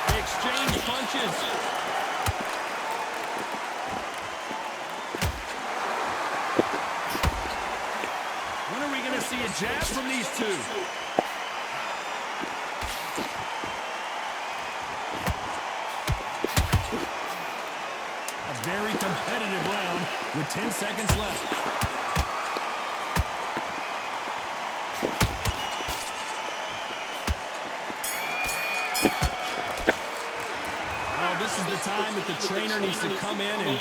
They exchange punches. When are we going to see a jab from these two? A very competitive round with 10 seconds left. This is the time that the trainer needs to come in and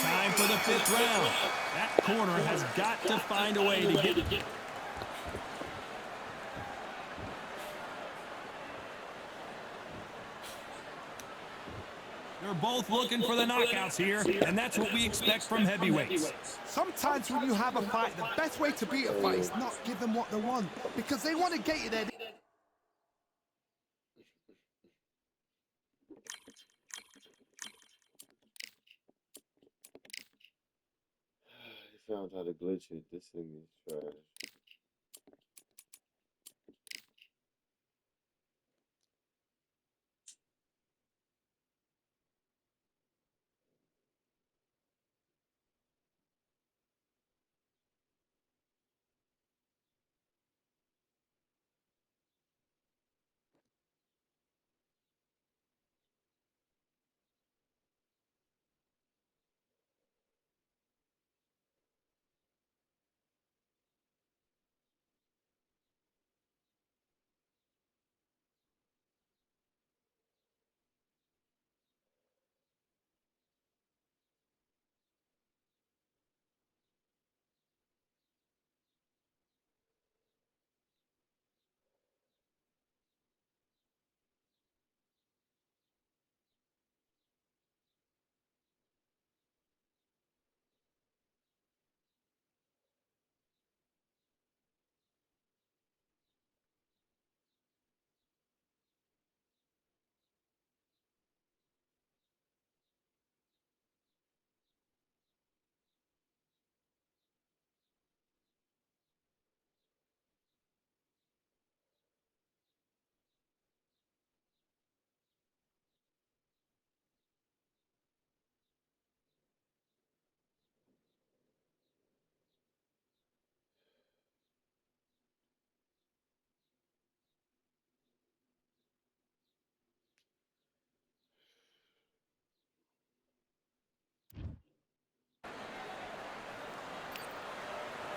time for the 5th round. That corner has got to find a way to get. They're both looking for the knockouts here, and that's what we expect from heavyweights. Sometimes when you have a fight, the best way to beat a fight is not give them what they want, because they want to get you there. Found how to glitch it. This thing is trash.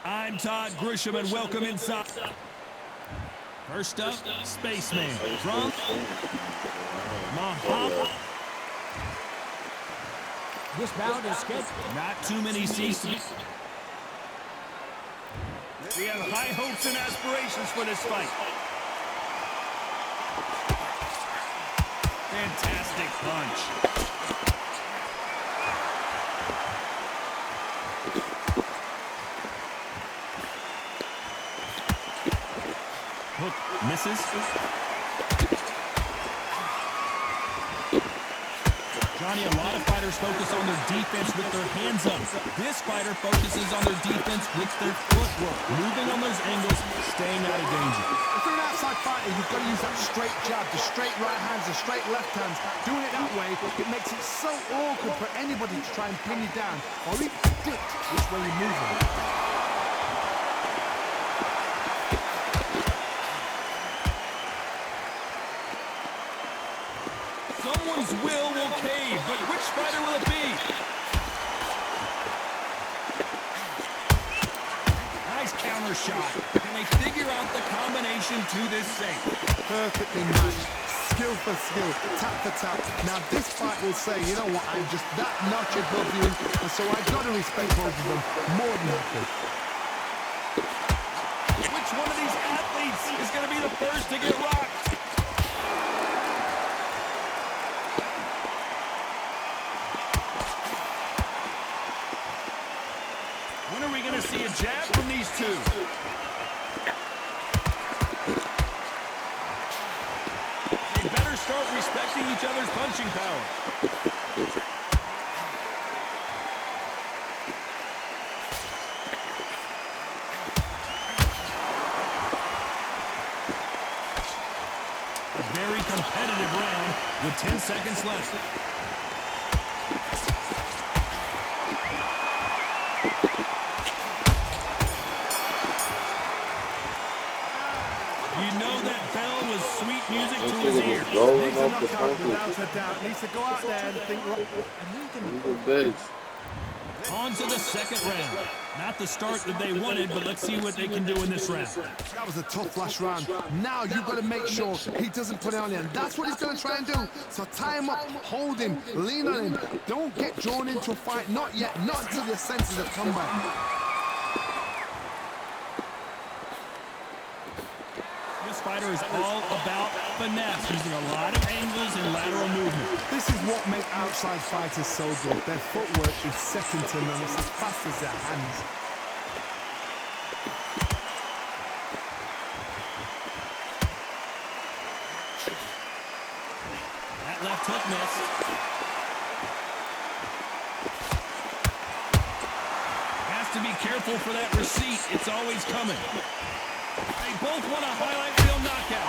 I'm Todd Grisham, and welcome inside. First up, Spaceman from Muhammad. This bout is scheduled. Not too many seasons. We have high hopes and aspirations for this fight. Fantastic punch. Hook misses. Johnny, a lot of fighters focus on their defense with their hands up. This fighter focuses on their defense with their footwork, moving on those angles, staying out of danger. If you're an outside fighter, you've got to use that straight jab, the straight right hands, the straight left hands. Doing it that way, it makes it so awkward for anybody to try and pin you down or even predict which way you're moving. Someone's will cave, but which fighter will it be? Nice counter shot. Can they figure out the combination to this safe? Perfectly matched. Skill for skill, tap for tap. Now this fight will say, you know what, I'm just that notch above you, and so I've got to respect both of them more than happy. Which one of these athletes is going to be the first to get rocked? When are we going to see a jab from these two? They better start respecting each other's punching power. very competitive round with 10 seconds left. You know that bell was sweet music to his ears. Rolling Needs a off the knockout punches. without a doubt. Needs to go out there and think right. He's a bitch. On to the second round. Not the start that they wanted, but let's see what they can do in this round. That was a tough last round. Now you've got to make sure he doesn't put it on you. And that's what he's going to try and do. So tie him up, hold him, lean on him. Don't get drawn into a fight. Not yet. Not until your senses have come back. This fighter is all about finesse, using a lot of angles and lateral movement. This is what makes outside fighters so good. Their footwork is second to none. It's as fast as their hands. That left hook missed. Has to be careful for that receipt. It's always coming. They both want a highlight reel knockout.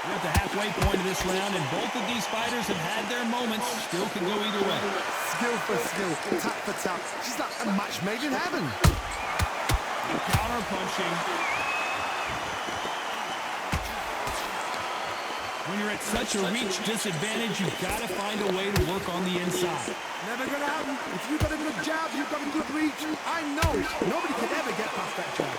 We're at the halfway point of this round, and both of these fighters have had their moments. Still can go either way. Skill for skill, tap for tap. She's like a match made in heaven. Counter punching. When you're at such a reach disadvantage, you've got to find a way to work on the inside. Never gonna happen. If you've got a good jab, you've got a good reach. I know nobody can ever get past that jab.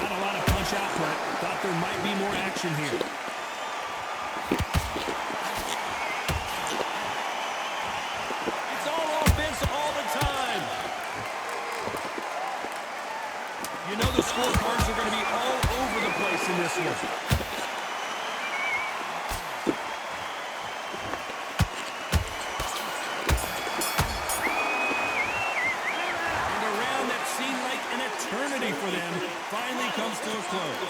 Not a lot of punch output. Thought there might be more action here. It's all offense all the time. You know the scorecards are going to be all over the place in this one. And a round that seemed like an eternity for them finally comes to a close.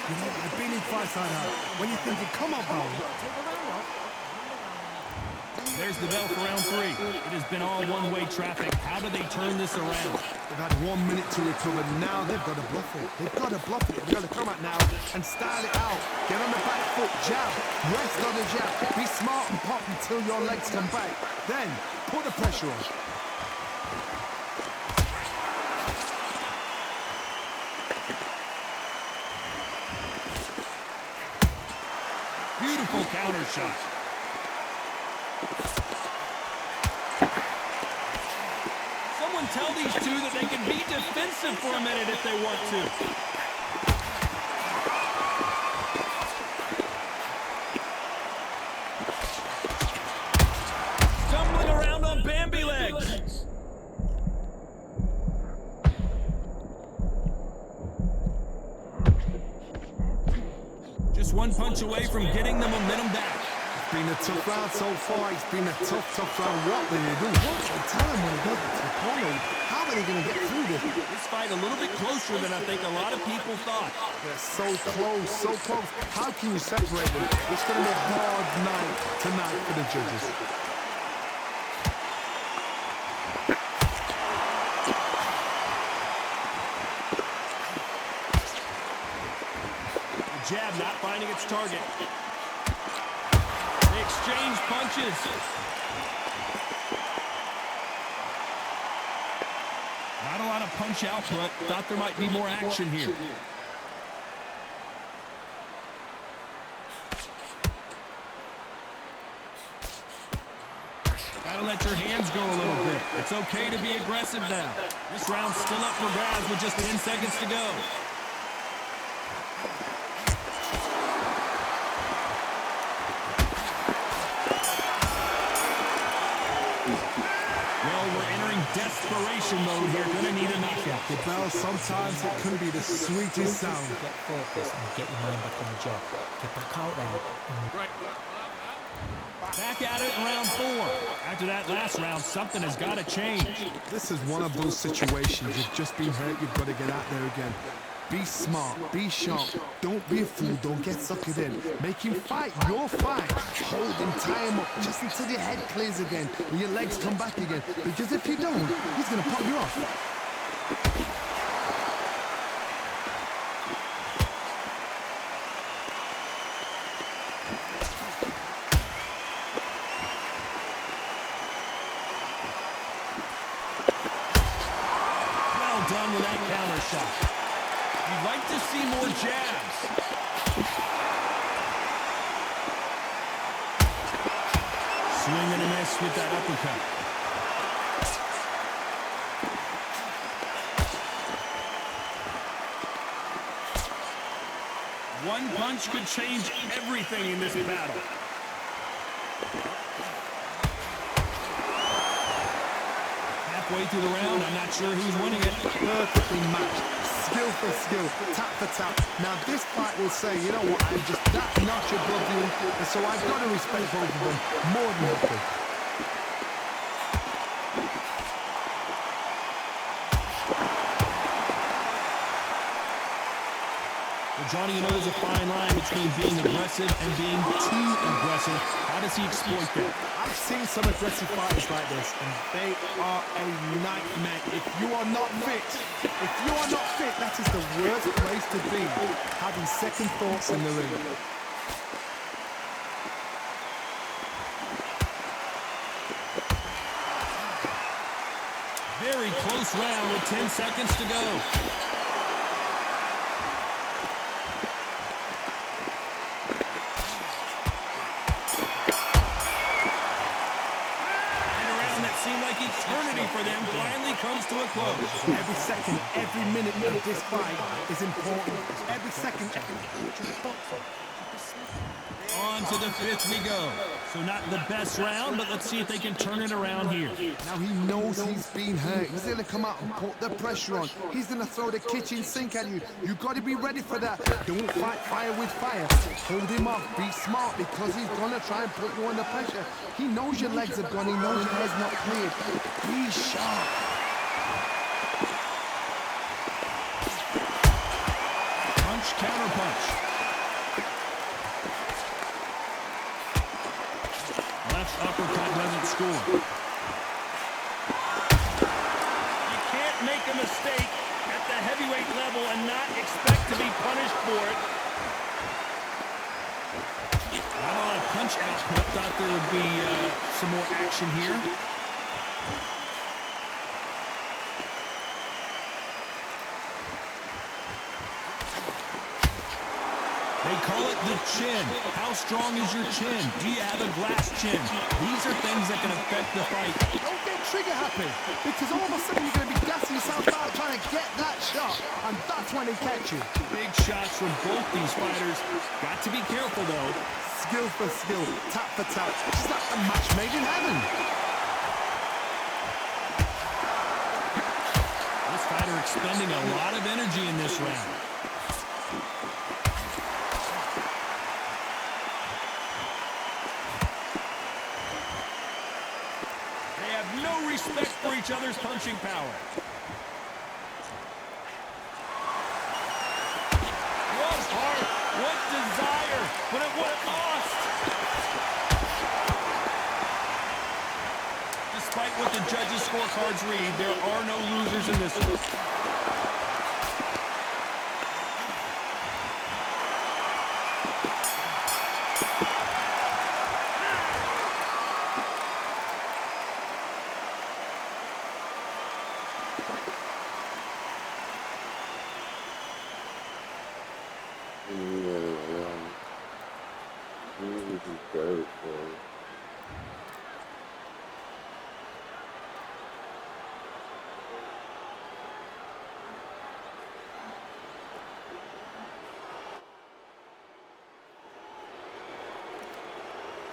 You know, I've been in fights like that. When you're thinking, come on, bro. There's the bell for round 3. It has been all one-way traffic. How do they turn this around? They've had 1 minute to recover. Now they've got to bluff it. They've got to bluff it. They've got to come out now and style it out. Get on the back foot, jab, rest on the jab. Be smart and pop until your legs come back. Then put the pressure on. Beautiful counter shot. Someone tell these two that they can be defensive for a minute if they want to. Stumbling around on Bambi legs. Just one punch away from getting the momentum back. It's been a tough round so far. It's been a tough round. What will they do? Tell them when he does it to the corner. How are they going to get through this? This fight a little bit closer than I think a lot of people thought. They're so close, so close. How can you separate them? It's going to be a hard night tonight for the judges. The jab not finding its target. They exchange punches. Not a lot of punch output. Thought there might be more action here. Gotta let your hands go a little bit. It's okay to be aggressive now. This round's still up for grabs with just 10 seconds to go. Well, we're entering desperation mode here. Gonna need a knockout. The bell, sometimes it can be the sweetest sound. Get focused and get your mind back on the job. Get back out there. Back at it in round 4. After that last round, something has got to change. This is one of those situations. You've just been hurt. You've got to get out there again. Be smart, be sharp. Don't be a fool, don't get suckered in. Make him fight your fight. Hold him, tie him up, just until your head clears again and your legs come back again. Because if you don't, he's gonna pop you off. Well done with that counter shot. You'd like to see more jabs. Swing and a miss with that uppercut. One punch could change everything in this battle. Halfway through the round, I'm not sure who's winning it. Perfectly matched. Skill for skill, tap for tap. Now this fight will say, you know what, I'm just that notch above you, and so I've got to respect both of them more than happy. Well, Johnny, you know there's a fine line between being aggressive and being too aggressive. How does he exploit that? I've seen some aggressive fighters like this, and they are a nightmare. If you are not fit, that is the worst place to be, having second thoughts in the ring. Very close round with 10 seconds to go. Seemed like eternity for them finally comes to a close. Every second, every minute of this fight is important. Every second. On to the fifth we go. So not the best round, but let's see if they can turn it around here. Now he knows he's been hurt. He's going to come out and put the pressure on. He's going to throw the kitchen sink at you. You've got to be ready for that. Don't fight fire with fire. Hold him off. Be smart because he's going to try and put you under pressure. He knows your legs are gone. He knows your head's not cleared. Be sharp. Punch, counter punch. Left uppercut doesn't score. You can't make a mistake at the heavyweight level and not expect to be punished for it. Not a lot of punch output. Thought there would be some more action here. They call it the chin. How strong is your chin? Do you have a glass chin? These are things that can affect the fight. Don't get trigger happy because all of a sudden you're going to be gassing yourself out trying to get that shot, and that's when they catch you. Big shots from both these fighters. Got to be careful, though. Skill for skill, tap for tap. It's like a match made in heaven. This fighter expending a lot of energy in this round. They have no respect for each other's punching power. What heart, what desire, but at what cost? Despite what the judges' scorecards read, there are no losers in this one.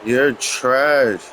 You're trash.